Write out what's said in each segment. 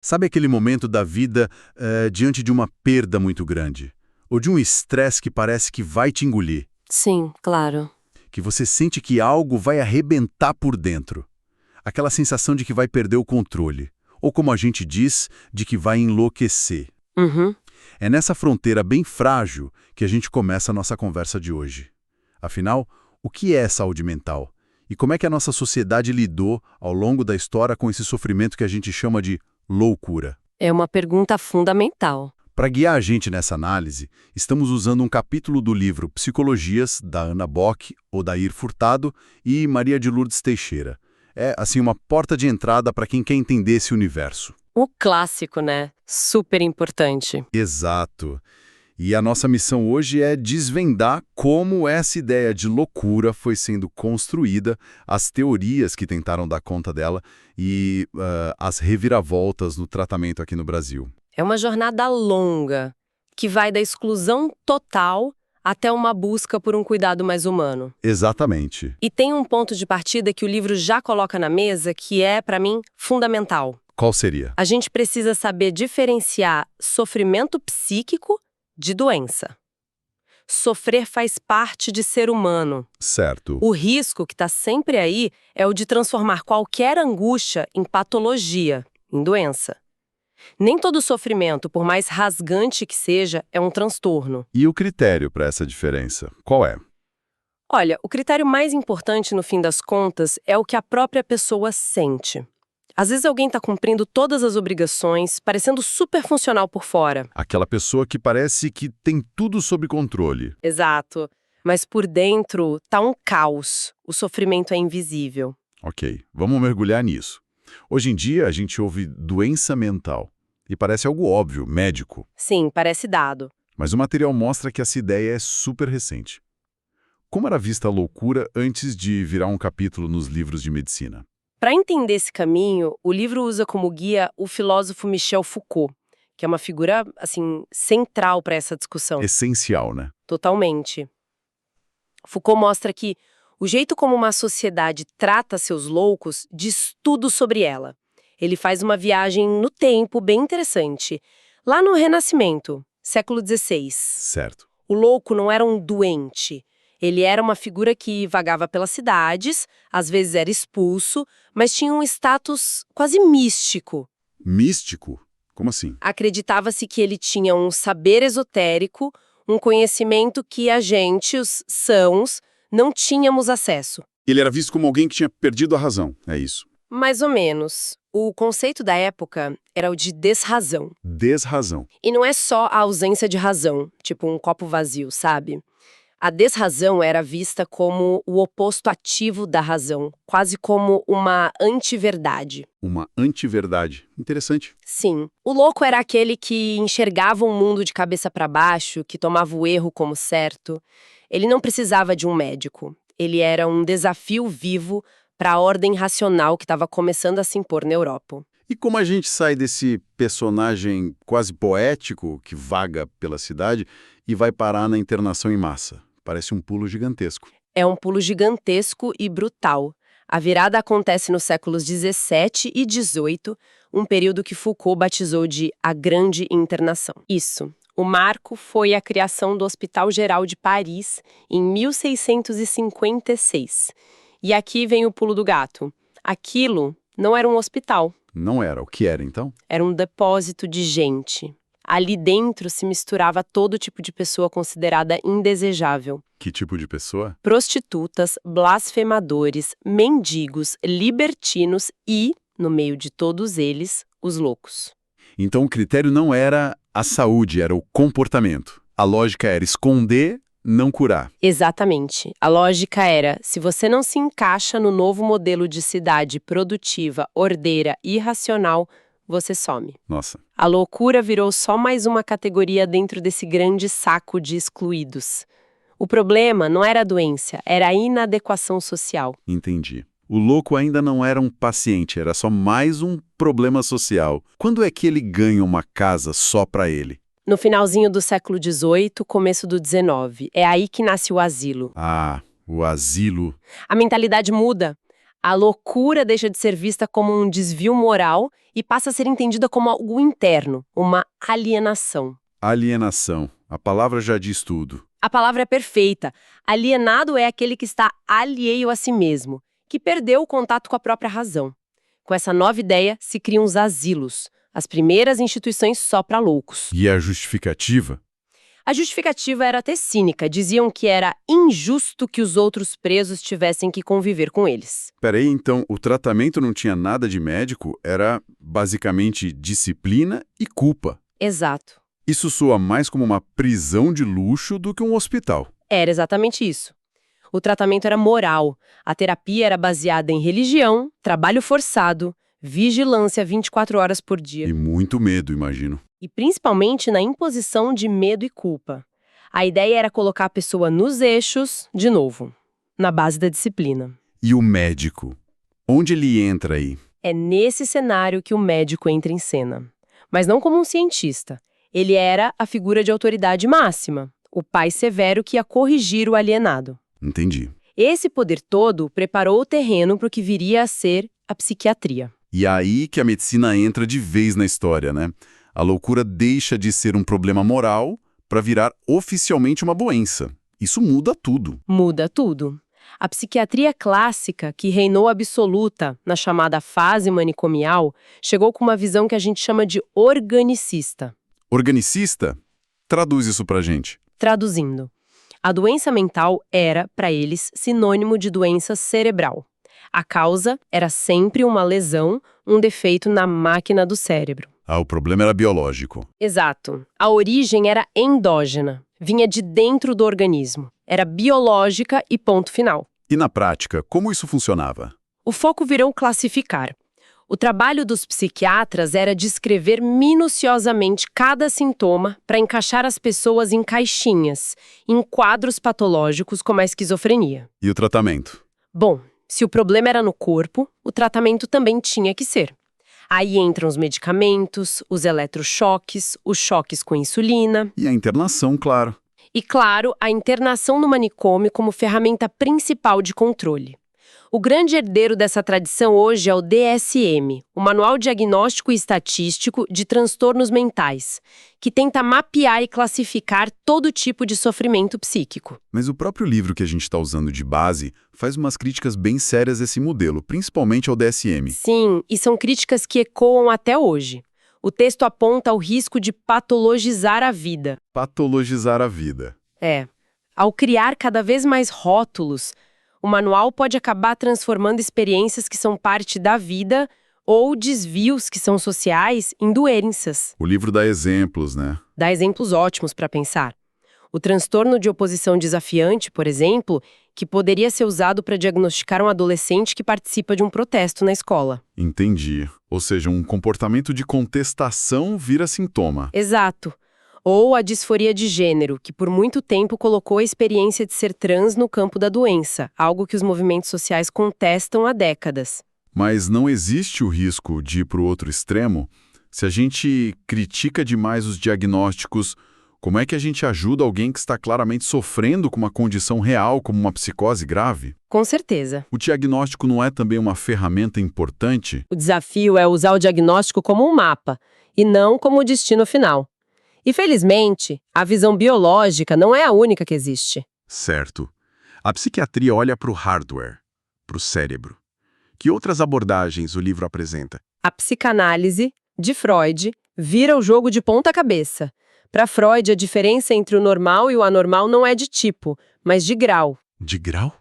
Sabe aquele momento da vida diante de uma perda muito grande? Ou de um estresse que parece que vai te engolir? Sim, claro. Que você sente que algo vai arrebentar por dentro. Aquela sensação de que vai perder o controle. Ou como a gente diz, de que vai enlouquecer. Uhum. É nessa fronteira bem frágil que a gente começa a nossa conversa de hoje. Afinal, o que é saúde mental? E como é que a nossa sociedade lidou ao longo da história com esse sofrimento que a gente chama de loucura? É uma pergunta fundamental. Para guiar a gente nessa análise, estamos usando um capítulo do livro Psicologias, da Ana Bock, Odair Furtado e Maria de Lourdes Teixeira. É, assim, uma porta de entrada para quem quer entender esse universo. O clássico, né? Super importante. Exato. E a nossa missão hoje é desvendar como essa ideia de loucura foi sendo construída, as teorias que tentaram dar conta dela e as reviravoltas no tratamento aqui no Brasil. É uma jornada longa, que vai da exclusão total até uma busca por um cuidado mais humano. Exatamente. E tem um ponto de partida que o livro já coloca na mesa que é, para mim, fundamental. Qual seria? A gente precisa saber diferenciar sofrimento psíquico de doença. Sofrer faz parte de ser humano. Certo. O risco que está sempre aí é o de transformar qualquer angústia em patologia, em doença. Nem todo sofrimento, por mais rasgante que seja, é um transtorno. E o critério para essa diferença? Qual é? Olha, o critério mais importante no fim das contas é o que a própria pessoa sente. Às vezes alguém está cumprindo todas as obrigações, parecendo super funcional por fora. Aquela pessoa que parece que tem tudo sob controle. Exato. Mas por dentro tá um caos. O sofrimento é invisível. Ok, vamos mergulhar nisso. Hoje em dia a gente ouve doença mental e parece algo óbvio, médico. Sim, parece dado. Mas o material mostra que essa ideia é super recente. Como era vista a loucura antes de virar um capítulo nos livros de medicina? Para entender esse caminho, o livro usa como guia o filósofo Michel Foucault, que é uma figura, assim, central para essa discussão. Essencial, né? Totalmente. Foucault mostra que o jeito como uma sociedade trata seus loucos diz tudo sobre ela. Ele faz uma viagem no tempo bem interessante. Lá no Renascimento, século XVI, Certo. o louco não era um doente. Ele era uma figura que vagava pelas cidades, às vezes era expulso, mas tinha um status quase místico. Místico? Como assim? Acreditava-se que ele tinha um saber esotérico, um conhecimento que a gente, os sãos, não tínhamos acesso. Ele era visto como alguém que tinha perdido a razão, é isso. Mais ou menos. O conceito da época era o de desrazão. Desrazão. E não é só a ausência de razão, tipo um copo vazio, sabe? A desrazão era vista como o oposto ativo da razão, quase como uma antiverdade. Uma antiverdade. Interessante. Sim, o louco era aquele que enxergava um mundo de cabeça para baixo, que tomava o erro como certo. Ele não precisava de um médico. Ele era um desafio vivo para a ordem racional que estava começando a se impor na Europa. E como a gente sai desse personagem quase poético que vaga pela cidade e vai parar na internação em massa? Parece um pulo gigantesco. É um pulo gigantesco e brutal. A virada acontece nos séculos 17 e 18, um período que Foucault batizou de a Grande Internação. Isso. O marco foi a criação do Hospital Geral de Paris em 1656. E aqui vem o pulo do gato. Aquilo não era um hospital. Não era. O que era, então? Era um depósito de gente. Ali dentro se misturava todo tipo de pessoa considerada indesejável. Que tipo de pessoa? Prostitutas, blasfemadores, mendigos, libertinos e, no meio de todos eles, os loucos. Então o critério não era a saúde, era o comportamento. A lógica era esconder, não curar. Exatamente. A lógica era, se você não se encaixa no novo modelo de cidade produtiva, ordeira e racional, você some. Nossa. A loucura virou só mais uma categoria dentro desse grande saco de excluídos. O problema não era a doença, era a inadequação social. Entendi. O louco ainda não era um paciente, era só mais um problema social. Quando é que ele ganha uma casa só para ele? No finalzinho do século XVIII, começo do XIX. É aí que nasce o asilo. Ah, o asilo. A mentalidade muda. A loucura deixa de ser vista como um desvio moral e passa a ser entendida como algo interno, uma alienação. Alienação. A palavra já diz tudo. A palavra é perfeita. Alienado é aquele que está alheio a si mesmo, que perdeu o contato com a própria razão. Com essa nova ideia, se criam os asilos, as primeiras instituições só para loucos. E a justificativa? A justificativa era até cínica, diziam que era injusto que os outros presos tivessem que conviver com eles. Peraí, então, o tratamento não tinha nada de médico, era basicamente disciplina e culpa. Exato. Isso soa mais como uma prisão de luxo do que um hospital. Era exatamente isso. O tratamento era moral, a terapia era baseada em religião, trabalho forçado, vigilância 24 horas por dia. E muito medo, imagino. E principalmente na imposição de medo e culpa. A ideia era colocar a pessoa nos eixos, de novo, na base da disciplina. E o médico? Onde ele entra aí? É nesse cenário que o médico entra em cena. Mas não como um cientista. Ele era a figura de autoridade máxima, o pai severo que ia corrigir o alienado. Entendi. Esse poder todo preparou o terreno para o que viria a ser a psiquiatria. E aí que a medicina entra de vez na história, né? A loucura deixa de ser um problema moral para virar oficialmente uma doença. Isso muda tudo. Muda tudo. A psiquiatria clássica, que reinou absoluta na chamada fase manicomial, chegou com uma visão que a gente chama de organicista. Organicista? Traduz isso pra gente. Traduzindo, a doença mental era, para eles, sinônimo de doença cerebral. A causa era sempre uma lesão, um defeito na máquina do cérebro. Ah, o problema era biológico. Exato. A origem era endógena, vinha de dentro do organismo. Era biológica e ponto final. E na prática, como isso funcionava? O foco virou classificar. O trabalho dos psiquiatras era descrever minuciosamente cada sintoma para encaixar as pessoas em caixinhas, em quadros patológicos como a esquizofrenia. E o tratamento? Bom, se o problema era no corpo, o tratamento também tinha que ser. Aí entram os medicamentos, os eletrochoques, os choques com insulina. E a internação, claro. E, claro, a internação no manicômio como ferramenta principal de controle. O grande herdeiro dessa tradição hoje é o DSM, o Manual Diagnóstico e Estatístico de Transtornos Mentais, que tenta mapear e classificar todo tipo de sofrimento psíquico. Mas o próprio livro que a gente está usando de base faz umas críticas bem sérias a esse modelo, principalmente ao DSM. Sim, e são críticas que ecoam até hoje. O texto aponta o risco de patologizar a vida. Patologizar a vida. Ao criar cada vez mais rótulos, o manual pode acabar transformando experiências que são parte da vida ou desvios que são sociais em doenças. O livro dá exemplos, né? Dá exemplos ótimos para pensar. O transtorno de oposição desafiante, por exemplo, que poderia ser usado para diagnosticar um adolescente que participa de um protesto na escola. Entendi. Ou seja, um comportamento de contestação vira sintoma. Exato. Ou a disforia de gênero, que por muito tempo colocou a experiência de ser trans no campo da doença, algo que os movimentos sociais contestam há décadas. Mas não existe o risco de ir para o outro extremo? Se a gente critica demais os diagnósticos, como é que a gente ajuda alguém que está claramente sofrendo com uma condição real, como uma psicose grave? Com certeza. O diagnóstico não é também uma ferramenta importante? O desafio é usar o diagnóstico como um mapa, e não como o destino final. E, felizmente, a visão biológica não é a única que existe. Certo. A psiquiatria olha para o hardware, para o cérebro. Que outras abordagens o livro apresenta? A psicanálise, de Freud, vira o jogo de ponta cabeça. Para Freud, a diferença entre o normal e o anormal não é de tipo, mas de grau. De grau?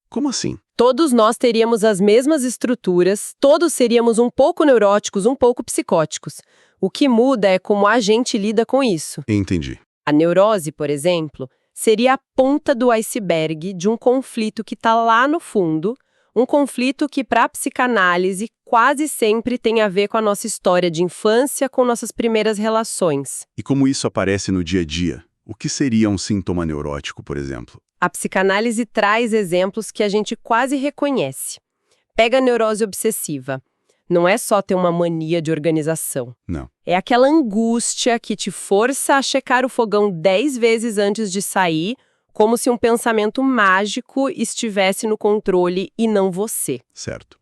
Como assim? Todos nós teríamos as mesmas estruturas, todos seríamos um pouco neuróticos, um pouco psicóticos. O que muda é como a gente lida com isso. Entendi. A neurose, por exemplo, seria a ponta do iceberg de um conflito que está lá no fundo, um conflito que, para a psicanálise, quase sempre tem a ver com a nossa história de infância, com nossas primeiras relações. E como isso aparece no dia a dia? O que seria um sintoma neurótico, por exemplo? A psicanálise traz exemplos que a gente quase reconhece. Pega a neurose obsessiva. Não é só ter uma mania de organização. Não. É aquela angústia que te força a checar o fogão 10 vezes antes de sair, como se um pensamento mágico estivesse no controle e não você. Certo.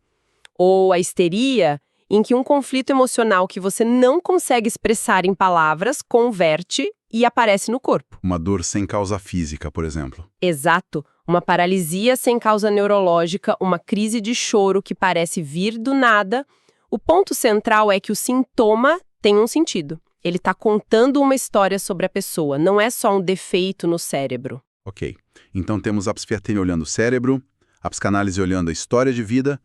Ou a histeria, em que um conflito emocional que você não consegue expressar em palavras converte e aparece no corpo. Uma dor sem causa física, por exemplo. Exato. Uma paralisia sem causa neurológica, uma crise de choro que parece vir do nada. O ponto central é que o sintoma tem um sentido. Ele está contando uma história sobre a pessoa, não é só um defeito no cérebro. Ok. Então temos a psiquiatria olhando o cérebro, a psicanálise olhando a história de vida,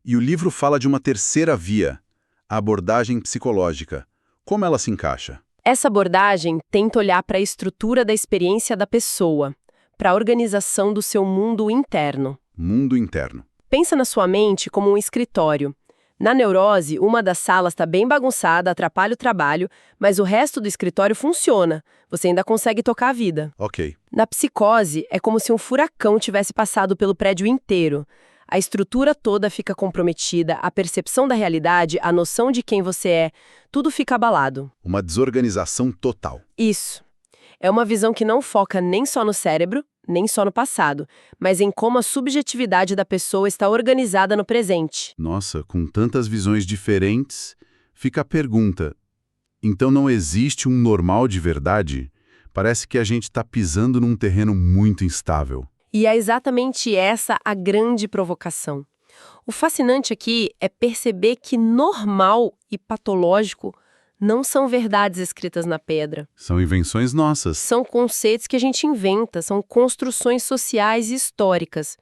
e o livro fala de uma terceira via, a abordagem psicológica. Como ela se encaixa? Essa abordagem tenta olhar para a estrutura da experiência da pessoa, para a organização do seu mundo interno. Mundo interno. Pensa na sua mente como um escritório. Na neurose, uma das salas está bem bagunçada, atrapalha o trabalho, mas o resto do escritório funciona. Você ainda consegue tocar a vida. Ok. Na psicose, é como se um furacão tivesse passado pelo prédio inteiro. A estrutura toda fica comprometida, a percepção da realidade, a noção de quem você é, tudo fica abalado. Uma desorganização total. Isso. É uma visão que não foca nem só no cérebro, nem só no passado, mas em como a subjetividade da pessoa está organizada no presente. Nossa, com tantas visões diferentes, fica a pergunta: então não existe um normal de verdade? Parece que a gente está pisando num terreno muito instável. E é exatamente essa a grande provocação. O fascinante aqui é perceber que normal e patológico não são verdades escritas na pedra. São invenções nossas. São conceitos que a gente inventa, são construções sociais e históricas.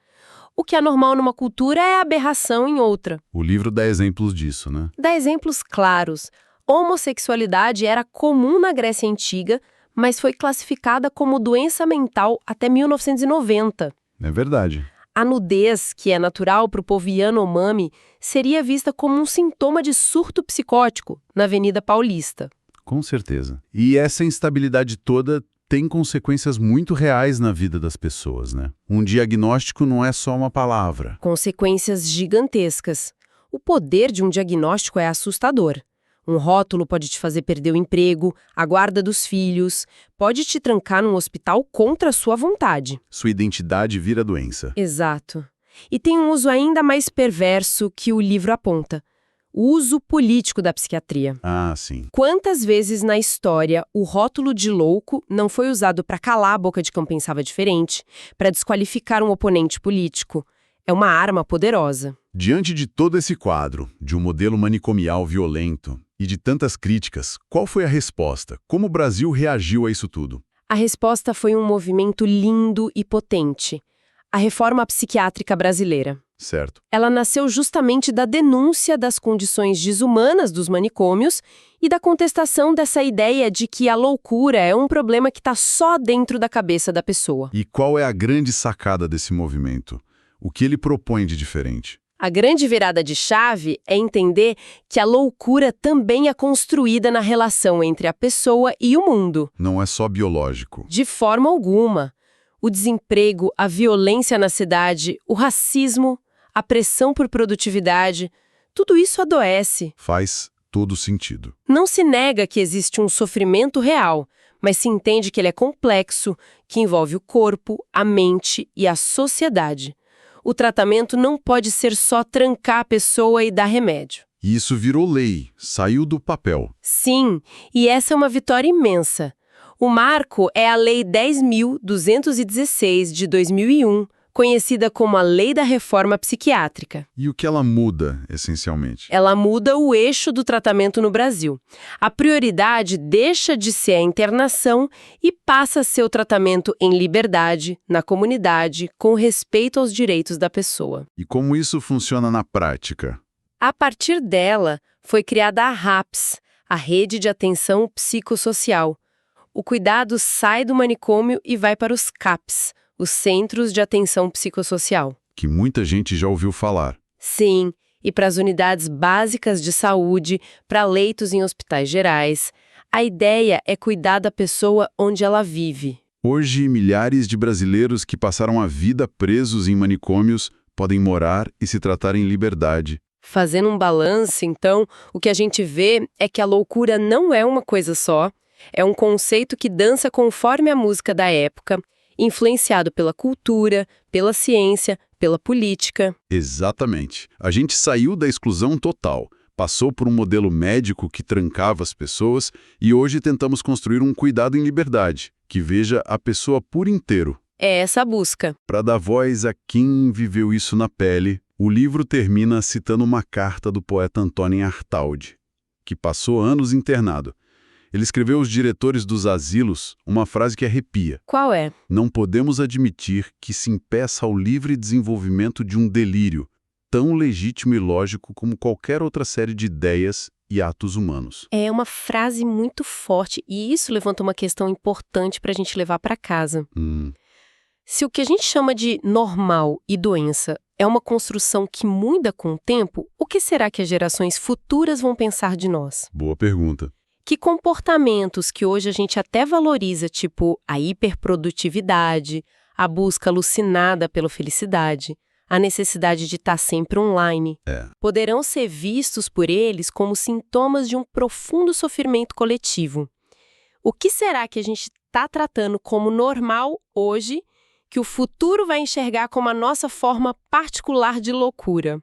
O que é normal numa cultura é aberração em outra. O livro dá exemplos disso, né? Dá exemplos claros. Homossexualidade era comum na Grécia Antiga, mas foi classificada como doença mental até 1990. É verdade. A nudez, que é natural para o povo Yanomami, seria vista como um sintoma de surto psicótico na Avenida Paulista. Com certeza. E essa instabilidade toda tem consequências muito reais na vida das pessoas, né? Um diagnóstico não é só uma palavra. Consequências gigantescas. O poder de um diagnóstico é assustador. Um rótulo pode te fazer perder o emprego, a guarda dos filhos, pode te trancar num hospital contra a sua vontade. Sua identidade vira doença. Exato. E tem um uso ainda mais perverso que o livro aponta: o uso político da psiquiatria. Ah, sim. Quantas vezes na história o rótulo de louco não foi usado para calar a boca de quem pensava diferente, para desqualificar um oponente político? É uma arma poderosa. Diante de todo esse quadro, de um modelo manicomial violento e de tantas críticas, qual foi a resposta? Como o Brasil reagiu a isso tudo? A resposta foi um movimento lindo e potente: a reforma psiquiátrica brasileira. Certo. Ela nasceu justamente da denúncia das condições desumanas dos manicômios e da contestação dessa ideia de que a loucura é um problema que está só dentro da cabeça da pessoa. E qual é a grande sacada desse movimento? O que ele propõe de diferente? A grande virada de chave é entender que a loucura também é construída na relação entre a pessoa e o mundo. Não é só biológico. De forma alguma. O desemprego, a violência na cidade, o racismo, a pressão por produtividade, tudo isso adoece. Faz todo sentido. Não se nega que existe um sofrimento real, mas se entende que ele é complexo, que envolve o corpo, a mente e a sociedade. O tratamento não pode ser só trancar a pessoa e dar remédio. E isso virou lei, saiu do papel. Sim, e essa é uma vitória imensa. O marco é a Lei 10.216 de 2001, conhecida como a Lei da Reforma Psiquiátrica. E o que ela muda, essencialmente? Ela muda o eixo do tratamento no Brasil. A prioridade deixa de ser a internação e passa a ser o tratamento em liberdade, na comunidade, com respeito aos direitos da pessoa. E como isso funciona na prática? A partir dela, foi criada a RAPS, a Rede de Atenção Psicossocial. O cuidado sai do manicômio e vai para os CAPs, os Centros de Atenção Psicossocial. Que muita gente já ouviu falar. Sim, e para as unidades básicas de saúde, para leitos em hospitais gerais. A ideia é cuidar da pessoa onde ela vive. Hoje, milhares de brasileiros que passaram a vida presos em manicômios podem morar e se tratar em liberdade. Fazendo um balanço, então, o que a gente vê é que a loucura não é uma coisa só, é um conceito que dança conforme a música da época influenciado pela cultura, pela ciência, pela política. Exatamente. A gente saiu da exclusão total, passou por um modelo médico que trancava as pessoas e hoje tentamos construir um cuidado em liberdade, que veja a pessoa por inteiro. É essa a busca. Para dar voz a quem viveu isso na pele, o livro termina citando uma carta do poeta Antônio Artaud, que passou anos internado. Ele escreveu aos diretores dos asilos uma frase que arrepia. Qual é? Não podemos admitir que se impeça ao livre desenvolvimento de um delírio, tão legítimo e lógico como qualquer outra série de ideias e atos humanos. É uma frase muito forte e isso levanta uma questão importante para a gente levar para casa. Se o que a gente chama de normal e doença é uma construção que muda com o tempo, o que será que as gerações futuras vão pensar de nós? Boa pergunta. Que comportamentos que hoje a gente até valoriza, tipo a hiperprodutividade, a busca alucinada pela felicidade, a necessidade de estar sempre online, poderão ser vistos por eles como sintomas de um profundo sofrimento coletivo. O que será que a gente está tratando como normal hoje, que o futuro vai enxergar como a nossa forma particular de loucura?